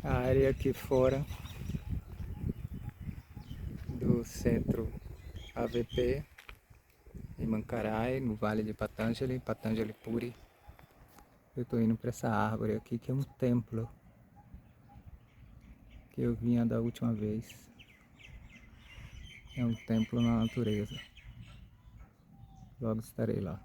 a área aqui fora do centro AVP em Mankarai, no Vale de Patanjali, Patanjali Puri. Eu estou indo para essa árvore aqui que é um templo que eu vinha da última vez. É um templo na natureza. Logo estarei lá.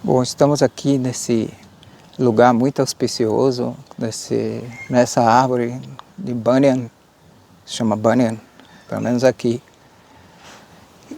Bom, estamos aqui nesse lugar muito auspicioso, nessa árvore de Banyan, se chama Banyan, pelo menos aqui.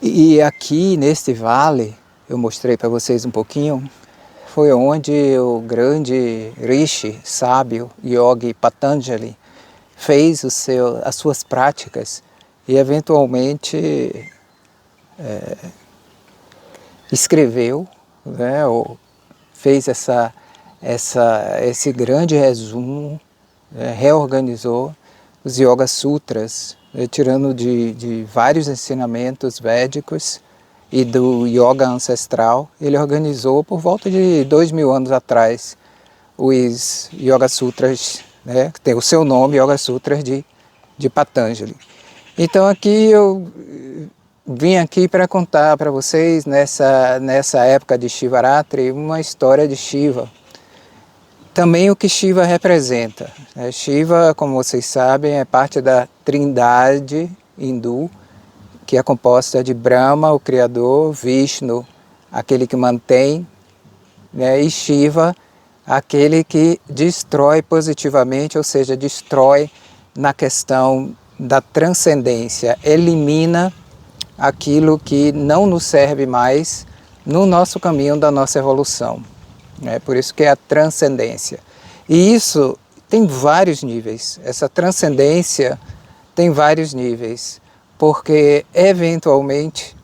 E aqui neste vale, eu mostrei para vocês um pouquinho, foi onde o grande Rishi, sábio, Yogi Patanjali, fez as suas práticas e eventualmente escreveu, né, ou fez esse grande resumo, reorganizou os Yoga Sutras, tirando de vários ensinamentos védicos e do yoga ancestral. Ele organizou por volta de 2000 anos atrás os Yoga Sutras, né, que tem o seu nome, Yoga Sutras de Patanjali. Então aqui eu vim aqui para contar para vocês, nessa época de Shivaratri, uma história de Shiva. Também o que Shiva representa. Shiva, como vocês sabem, é parte da trindade hindu, que é composta de Brahma, o Criador, Vishnu, aquele que mantém, né, e Shiva, aquele que destrói positivamente, ou seja, destrói na questão da transcendência, elimina aquilo que não nos serve mais no nosso caminho da nossa evolução. Por isso que é a transcendência. E isso tem vários níveis, essa transcendência tem vários níveis, porque eventualmente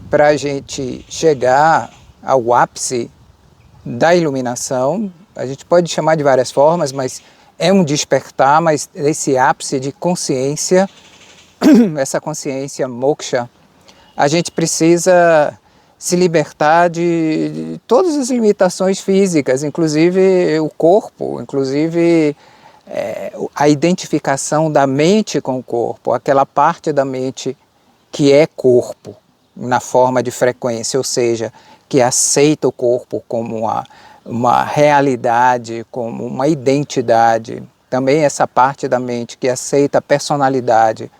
para a gente chegar ao ápice da iluminação, a gente pode chamar de várias formas, mas é um despertar, mas esse ápice de consciência, essa consciência moksha, a gente precisa se libertar de todas as limitações físicas, inclusive o corpo, inclusive a identificação da mente com o corpo, aquela parte da mente que é corpo, na forma de frequência, ou seja, que aceita o corpo como uma realidade, como uma identidade. Também essa parte da mente que aceita a personalidade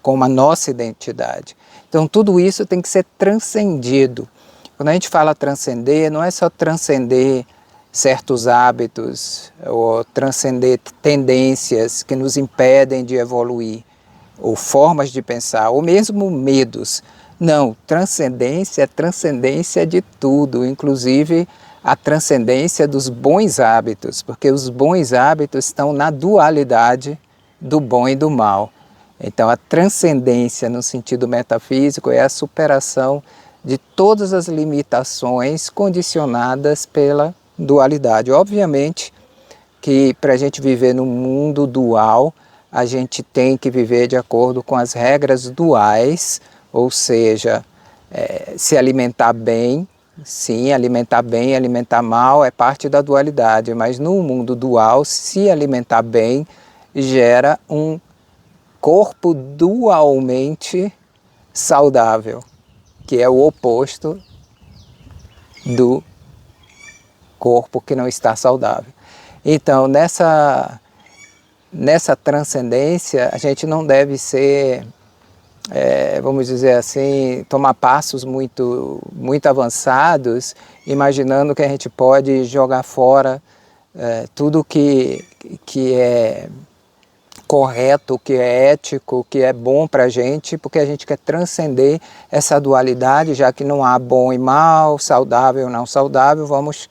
como a nossa identidade. Então tudo isso tem que ser transcendido. Quando a gente fala transcender, não é só transcender certos hábitos ou transcender tendências que nos impedem de evoluir, ou formas de pensar, ou mesmo medos. Não, transcendência é transcendência de tudo, inclusive a transcendência dos bons hábitos, porque os bons hábitos estão na dualidade do bom e do mal. Então a transcendência no sentido metafísico é a superação de todas as limitações condicionadas pela dualidade. Obviamente que para a gente viver no mundo dual, a gente tem que viver de acordo com as regras duais, ou seja, se alimentar bem, sim, alimentar bem, alimentar mal é parte da dualidade, mas no mundo dual, se alimentar bem gera um corpo dualmente saudável. que é o oposto do corpo que não está saudável. Então, nessa transcendência, a gente não deve ser, vamos dizer assim, tomar passos muito avançados, imaginando que a gente pode jogar fora tudo que é correto, que é ético, que é bom para a gente, porque a gente quer transcender essa dualidade, já que não há bom e mal, saudável e não saudável, vamos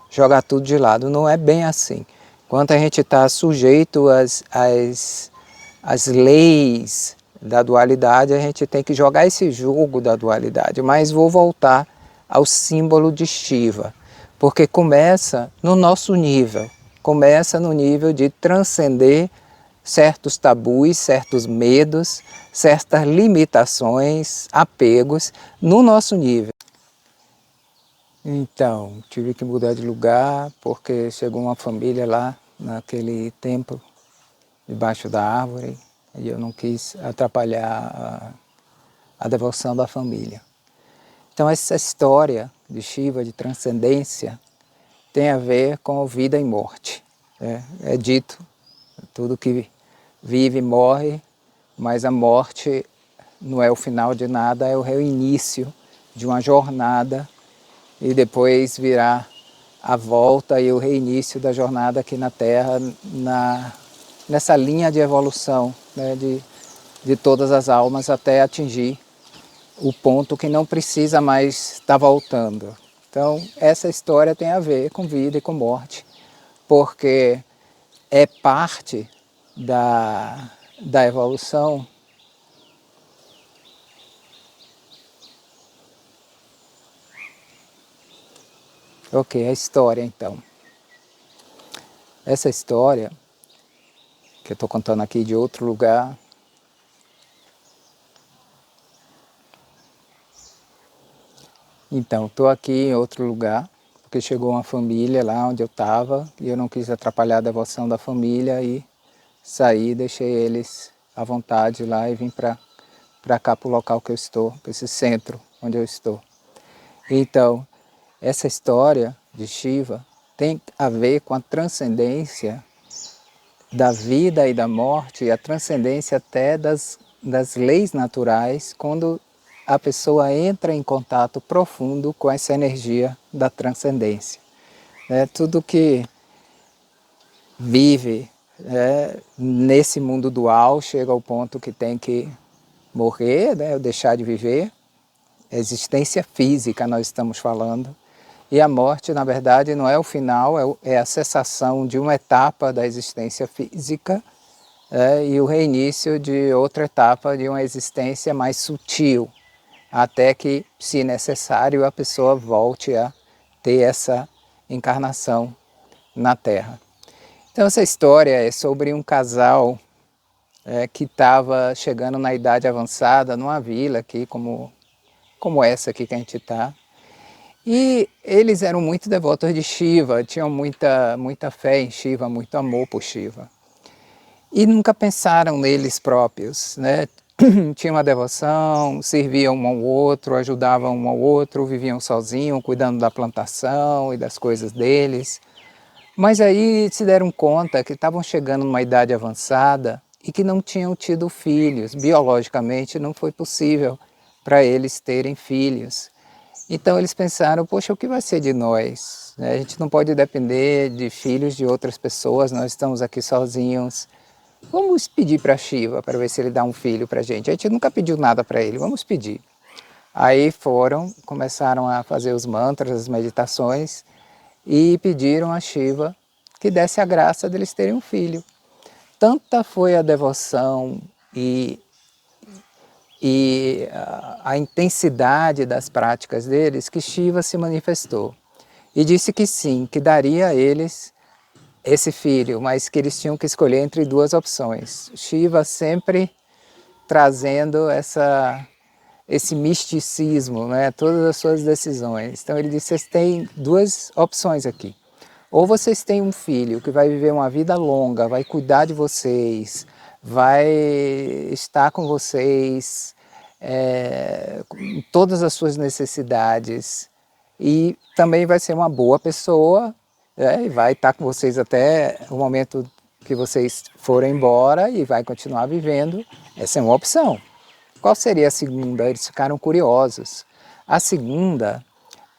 jogar tudo de lado. Não é bem assim. Enquanto a gente está sujeito às leis da dualidade, a gente tem que jogar esse jogo da dualidade. Mas vou voltar ao símbolo de Shiva, porque começa no nosso nível, começa no nível de transcender certos tabus, certos medos, certas limitações, apegos no nosso nível. Então, tive que mudar de lugar porque chegou uma família lá naquele templo, debaixo da árvore, e eu não quis atrapalhar a devoção da família. Então essa história de Shiva, de transcendência, tem a ver com vida e morte. É dito, tudo que vive morre, mas a morte não é o final de nada, é o reinício de uma jornada e depois virá a volta e o reinício da jornada aqui na Terra, nessa linha de evolução, né, de todas as almas até atingir o ponto que não precisa mais estar voltando. Então essa história tem a ver com vida e com morte, porque é parte da evolução. Ok, a história então. Essa história, que eu estou contando aqui de outro lugar, então, estou aqui em outro lugar, porque chegou uma família lá onde eu estava e eu não quis atrapalhar a devoção da família e saí, deixei eles à vontade lá e vim para cá, para o local que eu estou, para esse centro onde eu estou. Então, essa história de Shiva tem a ver com a transcendência da vida e da morte, e a transcendência até das leis naturais, quando a pessoa entra em contato profundo com essa energia da transcendência. Tudo que vive nesse mundo dual chega ao ponto que tem que morrer, ou deixar de viver. Existência física nós estamos falando. E a morte, na verdade, não é o final, é a cessação de uma etapa da existência física e o reinício de outra etapa de uma existência mais sutil, até que, se necessário, a pessoa volte a ter essa encarnação na Terra. Então essa história é sobre um casal que estava chegando na idade avançada numa vila aqui, como essa aqui que a gente está. E eles eram muito devotos de Shiva, tinham muita fé em Shiva, muito amor por Shiva. E nunca pensaram neles próprios, né? Tinham uma devoção, serviam um ao outro, ajudavam um ao outro, viviam sozinhos, cuidando da plantação e das coisas deles. Mas aí se deram conta que estavam chegando numa idade avançada e que não tinham tido filhos. Biologicamente não foi possível para eles terem filhos. Então eles pensaram, poxa, o que vai ser de nós? A gente não pode depender de filhos de outras pessoas, nós estamos aqui sozinhos. Vamos pedir para Shiva para ver se ele dá um filho para a gente. A gente nunca pediu nada para ele, vamos pedir. Aí começaram a fazer os mantras, as meditações e pediram a Shiva que desse a graça deles terem um filho. Tanta foi a devoção e a intensidade das práticas deles que Shiva se manifestou e disse que sim, que daria a eles esse filho, mas que eles tinham que escolher entre duas opções. Shiva sempre trazendo esse misticismo, né? Todas as suas decisões. Então ele disse, vocês têm duas opções aqui. Ou vocês têm um filho que vai viver uma vida longa, vai cuidar de vocês, vai estar com vocês com todas as suas necessidades, e também vai ser uma boa pessoa, e vai estar com vocês até o momento que vocês forem embora e vai continuar vivendo. Essa é uma opção. Qual seria a segunda? Eles ficaram curiosos. A segunda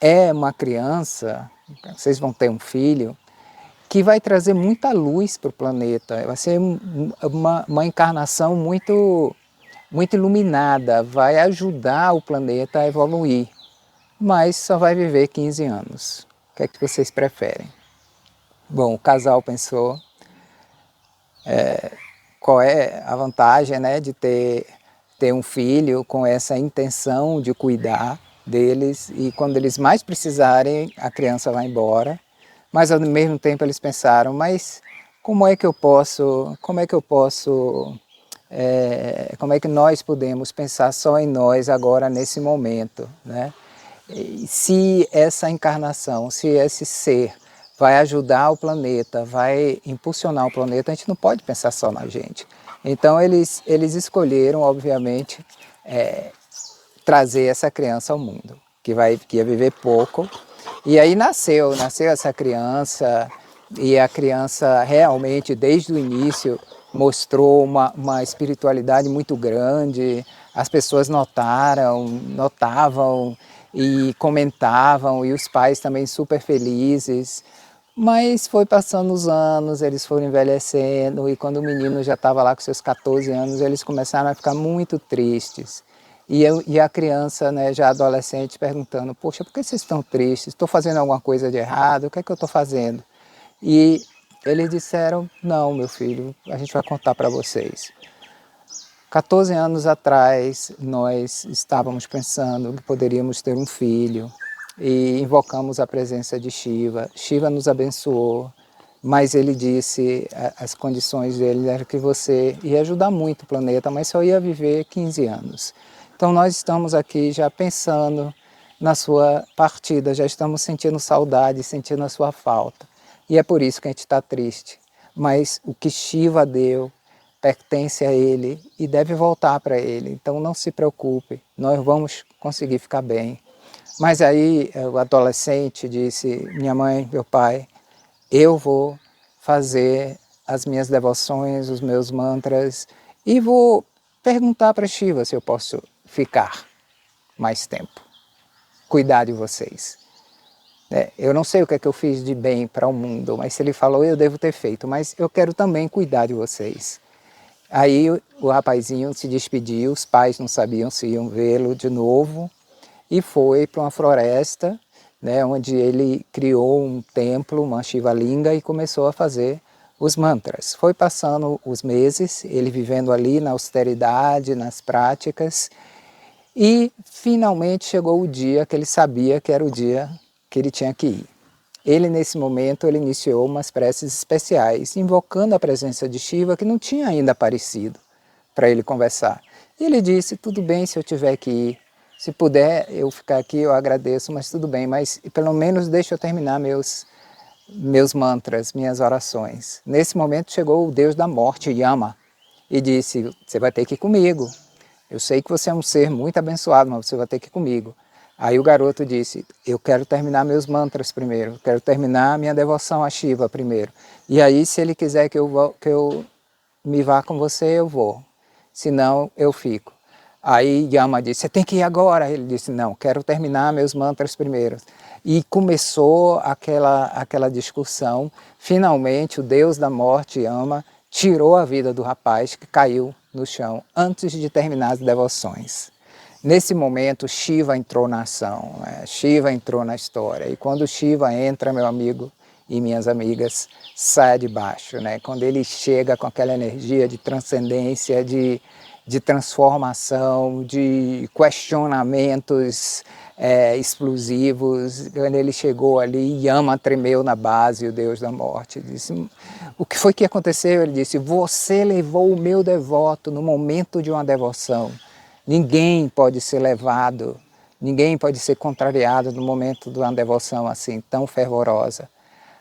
é uma criança, vocês vão ter um filho, que vai trazer muita luz para o planeta. Vai ser uma encarnação muito iluminada, vai ajudar o planeta a evoluir, mas só vai viver 15 anos. O que é que vocês preferem? Bom, o casal pensou qual é a vantagem, né, de ter um filho com essa intenção de cuidar deles, e quando eles mais precisarem, a criança vai embora. Mas ao mesmo tempo eles pensaram, mas como é que nós podemos pensar só em nós agora nesse momento, né? E se essa encarnação, se esse ser vai ajudar o planeta, vai impulsionar o planeta, a gente não pode pensar só na gente. Então eles escolheram, obviamente, trazer essa criança ao mundo, que ia viver pouco. E aí nasceu essa criança, e a criança realmente, desde o início, mostrou uma espiritualidade muito grande. As pessoas notavam e comentavam, e os pais também super felizes. Mas foi passando os anos, eles foram envelhecendo, e quando o menino já estava lá com seus 14 anos, eles começaram a ficar muito tristes. E a criança, né, já adolescente, perguntando, poxa, por que vocês estão tristes? Estou fazendo alguma coisa de errado? O que é que eu estou fazendo? E eles disseram, não, meu filho, a gente vai contar para vocês. 14 anos atrás, nós estávamos pensando que poderíamos ter um filho, e invocamos a presença de Shiva. Shiva nos abençoou, mas ele disse, as condições dele eram que você ia ajudar muito o planeta, mas só ia viver 15 anos. Então nós estamos aqui já pensando na sua partida, já estamos sentindo saudade, sentindo a sua falta. E é por isso que a gente está triste. Mas o que Shiva deu pertence a ele e deve voltar para ele. Então não se preocupe, nós vamos conseguir ficar bem. Mas aí o adolescente disse, minha mãe, meu pai, eu vou fazer as minhas devoções, os meus mantras, e vou perguntar para Shiva se eu posso ficar mais tempo, cuidar de vocês. Eu não sei o que é que eu fiz de bem para o mundo, mas se ele falou, eu devo ter feito, mas eu quero também cuidar de vocês. Aí o rapazinho se despediu, os pais não sabiam se iam vê-lo de novo, e foi para uma floresta, né, onde ele criou um templo, uma Shiva Linga, e começou a fazer os mantras. Foi passando os meses, ele vivendo ali na austeridade, nas práticas, e finalmente chegou o dia que ele sabia que era o dia que ele tinha que ir. Ele, nesse momento, ele iniciou umas preces especiais, invocando a presença de Shiva, que não tinha ainda aparecido, para ele conversar. E ele disse, tudo bem se eu tiver que ir, se puder eu ficar aqui, eu agradeço, mas tudo bem, mas pelo menos deixa eu terminar meus mantras, minhas orações. Nesse momento chegou o deus da morte, Yama, e disse, você vai ter que ir comigo. Eu sei que você é um ser muito abençoado, mas você vai ter que ir comigo. Aí o garoto disse, eu quero terminar meus mantras primeiro, quero terminar minha devoção a Shiva primeiro. E aí, se ele quiser que eu me vá com você, eu vou. Senão, eu fico. Aí Yama disse, você tem que ir agora. Ele disse, não, quero terminar meus mantras primeiro. E começou aquela discussão. Finalmente, o deus da morte, Yama, tirou a vida do rapaz que caiu no chão antes de terminar as devoções. Nesse momento, Shiva entrou na ação, né? Shiva entrou na história. E quando Shiva entra, meu amigo e minhas amigas, sai de baixo, né? Quando ele chega com aquela energia de transcendência, de transformação, de questionamentos explosivos. Quando ele chegou ali, Yama tremeu na base, o deus da morte. Disse, o que foi que aconteceu? Ele disse, você levou o meu devoto no momento de uma devoção. Ninguém pode ser levado, ninguém pode ser contrariado no momento de uma devoção assim, tão fervorosa.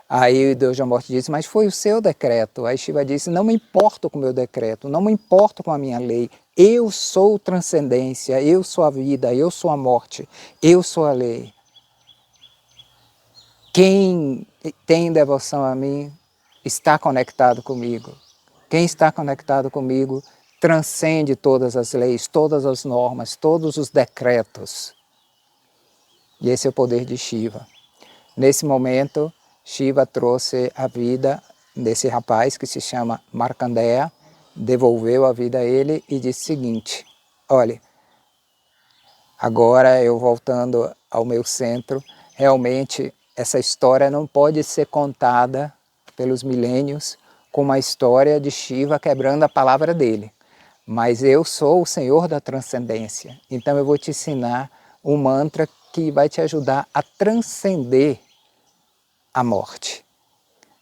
Aí o Deus da morte disse, mas foi o seu decreto. Aí Shiva disse, não me importo com o meu decreto, não me importo com a minha lei. Eu sou transcendência, eu sou a vida, eu sou a morte, eu sou a lei. Quem tem devoção a mim está conectado comigo. Quem está conectado comigo transcende todas as leis, todas as normas, todos os decretos. E esse é o poder de Shiva. Nesse momento, Shiva trouxe a vida desse rapaz que se chama Markandeya, devolveu a vida a ele e disse o seguinte, olha, agora eu voltando ao meu centro, realmente essa história não pode ser contada pelos milênios como a história de Shiva quebrando a palavra dele. Mas eu sou o Senhor da transcendência, então eu vou te ensinar um mantra que vai te ajudar a transcender a morte.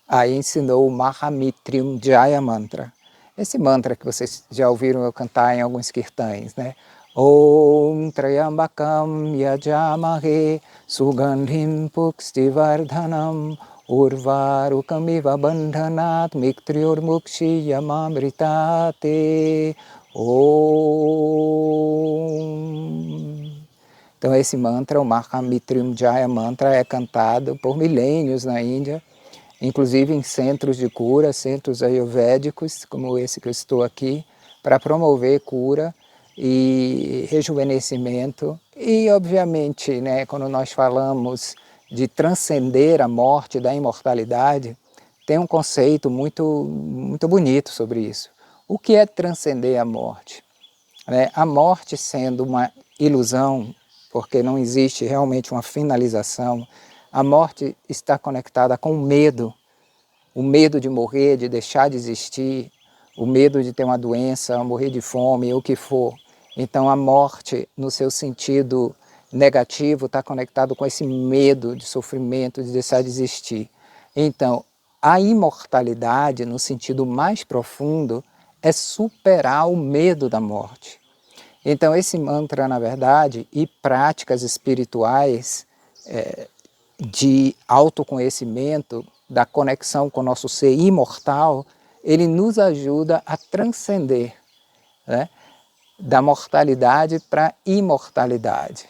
Aí ensinou o Mahamrityunjaya Mantra. Esse mantra que vocês já ouviram eu cantar em alguns kirtãs, né? Om Trayambakam Yajamahe Sugandhim Pukstivardhanam Urvarukamiva Bandhanat Miktriurmukshiyamamritate Om. Então esse mantra, o Mahamrityunjaya Mantra, é cantado por milênios na Índia, inclusive em centros de cura, centros ayurvédicos, como esse que eu estou aqui, para promover cura e rejuvenescimento. E, obviamente, né, quando nós falamos de transcender a morte, da imortalidade, tem um conceito muito bonito sobre isso. O que é transcender a morte? A morte sendo uma ilusão, porque não existe realmente uma finalização, a morte está conectada com o medo de morrer, de deixar de existir, o medo de ter uma doença, morrer de fome, o que for. Então a morte, no seu sentido negativo, está conectado com esse medo de sofrimento, de deixar de existir. Então, a imortalidade, no sentido mais profundo, é superar o medo da morte. Então esse mantra, na verdade, e práticas espirituais de autoconhecimento, da conexão com o nosso ser imortal, ele nos ajuda a transcender, né, da mortalidade para a imortalidade.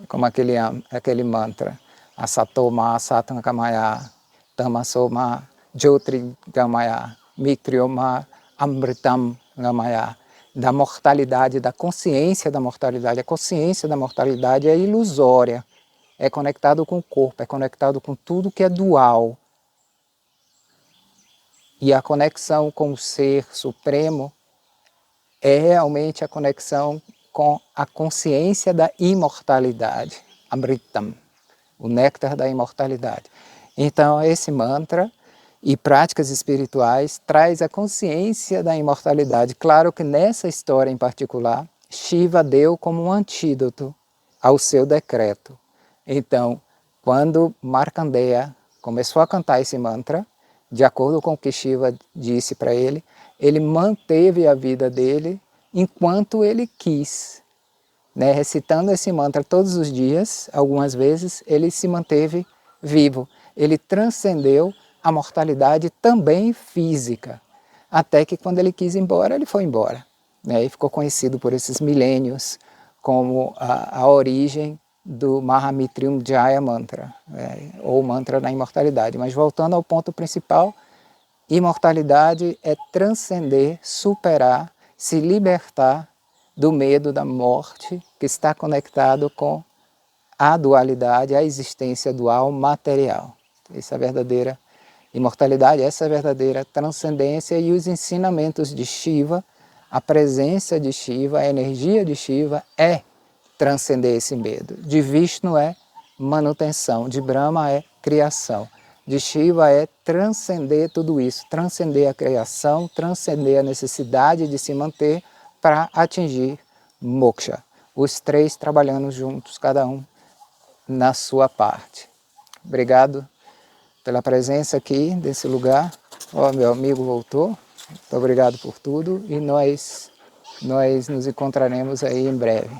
Como aquele mantra, Asatoma Satangamaya, Tamasoma Jyotirgamaya, Mitrioma Amritam Gamaya. Da mortalidade, da consciência da mortalidade. A consciência da mortalidade é ilusória, é conectado com o corpo, é conectado com tudo que é dual. E a conexão com o Ser Supremo é realmente a conexão com a consciência da imortalidade, Amritam, o néctar da imortalidade. Então esse mantra e práticas espirituais traz a consciência da imortalidade. Claro que nessa história em particular, Shiva deu como um antídoto ao seu decreto. Então, quando Markandeya começou a cantar esse mantra, de acordo com o que Shiva disse para ele, ele manteve a vida dele enquanto ele quis. Né? Recitando esse mantra todos os dias, algumas vezes, ele se manteve vivo. Ele transcendeu a mortalidade também física, até que quando ele quis ir embora, ele foi embora. Né? E ficou conhecido por esses milênios como a origem do Mahamrityunjaya Mantra, ou mantra da imortalidade. Mas voltando ao ponto principal, imortalidade é transcender, superar, se libertar do medo da morte que está conectado com a dualidade, a existência dual material. Essa é a verdadeira imortalidade, essa é a verdadeira transcendência, e os ensinamentos de Shiva, a presença de Shiva, a energia de Shiva é transcender esse medo. De Vishnu é manutenção, de Brahma é criação, de Shiva é transcender tudo isso, transcender a criação, transcender a necessidade de se manter para atingir moksha. Os três trabalhando juntos, cada um na sua parte. Obrigado pela presença aqui nesse lugar. Meu amigo voltou. Muito obrigado por tudo e nós nos encontraremos aí em breve.